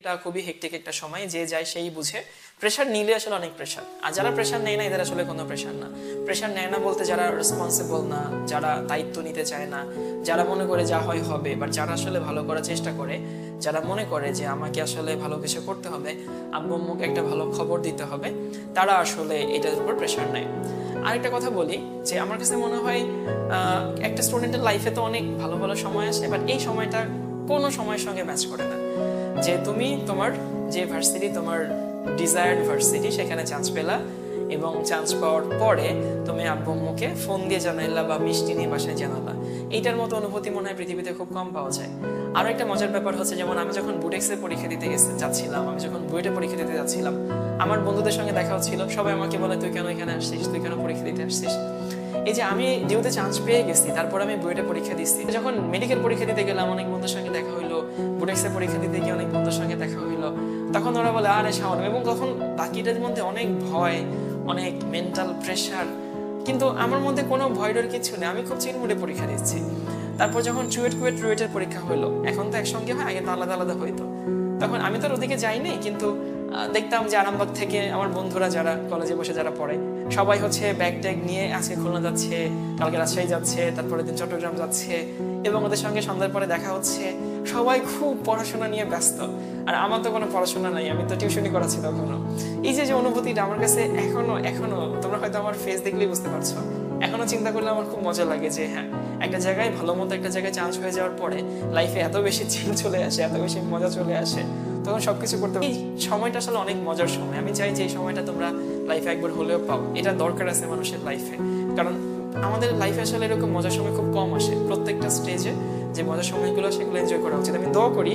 এটা খুবই হেক্টিক একটা সময়, যে যায় সেই বুঝে। প্রেশার নিলে আসলে অনেক প্রেশার, আর যারা প্রেশার নেয় না এদের আসলে কোনো প্রেশার না। প্রেশার নেয় না বলতে যারা রেসপন্সিবল না, যারা দায়িত্ব নিতে চায় না, যারা মনে করে যা হয় হবে, বা যারা আসলে ভালো করার চেষ্টা করে, যারা মনে করে যে আমাকে আসলে ভালো কিছু করতে হবে, আব্বু আম্মুকে একটা ভালো খবর দিতে হবে, তারা আসলে এটার উপর প্রেশার নেয়। আরেকটা কথা বলি যে আমার কাছে মনে হয় একটা স্টুডেন্টের লাইফে তো অনেক ভালো ভালো সময় আসে, বাট এই সময়টা কোনো সময়ের সঙ্গে ম্যাচ করে না। যে তুমি তোমার যে ভার্সিটি, তোমার ডিজায়ার্ড ভার্সিটি, সেখানে চান্স পেলা, এবং চান্স পাওয়ার পরে তুমি আব্বু আম্মুকে ফোন দিয়ে জানাইলা বা মিষ্টি নিয়ে বাসায় জানালা, এইটার মতো অনুভূতি মনে হয় পৃথিবীতে খুব কম পাওয়া যায়। আরো একটা মজার ব্যাপার হচ্ছে, যেমন আমি যখন বুটেক্সের পরীক্ষা দিতে যাচ্ছিলাম, আমি যখন বুয়েটে পরীক্ষা দিতে যাচ্ছিলাম, আমার বন্ধুদের সঙ্গে দেখা হচ্ছিল, সবাই আমাকে বলে তুই কেন এখানে আসছিস, তুই কেন পরীক্ষা দিতে আসছিস। এই যে আমি ডিউতে চান্স পেয়ে গেছি, তারপর আমি বুয়েটে পরীক্ষা দিচ্ছি, যখন মেডিকেল পরীক্ষা দিতে গেলাম অনেক বন্ধুর সঙ্গে দেখা হইলো, বুটেক্সের পরীক্ষা দিতে গিয়ে অনেক বন্ধুর সঙ্গে দেখা হইলো, তখন ওরা বলে আরে শাওন, এবং তখন বাকিটার মধ্যে অনেক ভয়, অনেক মেন্টাল প্রেশার, কিন্তু আমার মধ্যে কোনো ভয় ডর কিছু নেই, আমি খুব চিল মুডে পরীক্ষা দিচ্ছি। তারপর যখন রুয়েটের পরীক্ষা হলো, এখন তো একসঙ্গে হয়, আগে তো আলাদা আলাদা হইতো, তখন আমি তো ওদিকে যাইনি, কিন্তু দেখতাম যে আরামবাগ থেকে আমার বন্ধুরা যারা কলেজে বসে যারা পড়ে, সবাই হচ্ছে ব্যাগ ট্যাগ নিয়ে আজকে খুলনা যাচ্ছে, কালকে রাজশাহী যাচ্ছে, তারপরের দিন চট্টগ্রাম যাচ্ছে, এবং ওদের সঙ্গে সন্ধ্যার পরে দেখা হচ্ছে, সবাই খুব পড়াশোনা নিয়ে ব্যস্ত, আর আমার তো কোনো পড়াশোনা নাই, আমি তো টিউশনই করাচ্ছি তখনও। এই যে অনুভূতিটা আমার কাছে এখনো তোমরা হয়তো আমার ফেস দেখলেই বুঝতে পারছো, এখনো চিন্তা করলে আমার খুব মজা লাগে যে হ্যাঁ, একটা জায়গায় ভালো মতো একটা জায়গায় চান্স হয়ে যাওয়ার পরে লাইফে এত বেশি চিল চলে আসে, এত বেশি মজা চলে আসে, তখন সবকিছু করতে, এই সময়টা আসলে অনেক মজার সময়। আমি চাই যে এই সময়টা তোমরা লাইফে একবার হলেও পাও, এটা দরকার আছে মানুষের লাইফে, কারণ আমাদের লাইফে আসলে এরকম মজার সময় খুব কম আসে। প্রত্যেকটা স্টেজে যে মজার সময়গুলো সেগুলো এনজয় করা উচিত। আমি দোয়া করি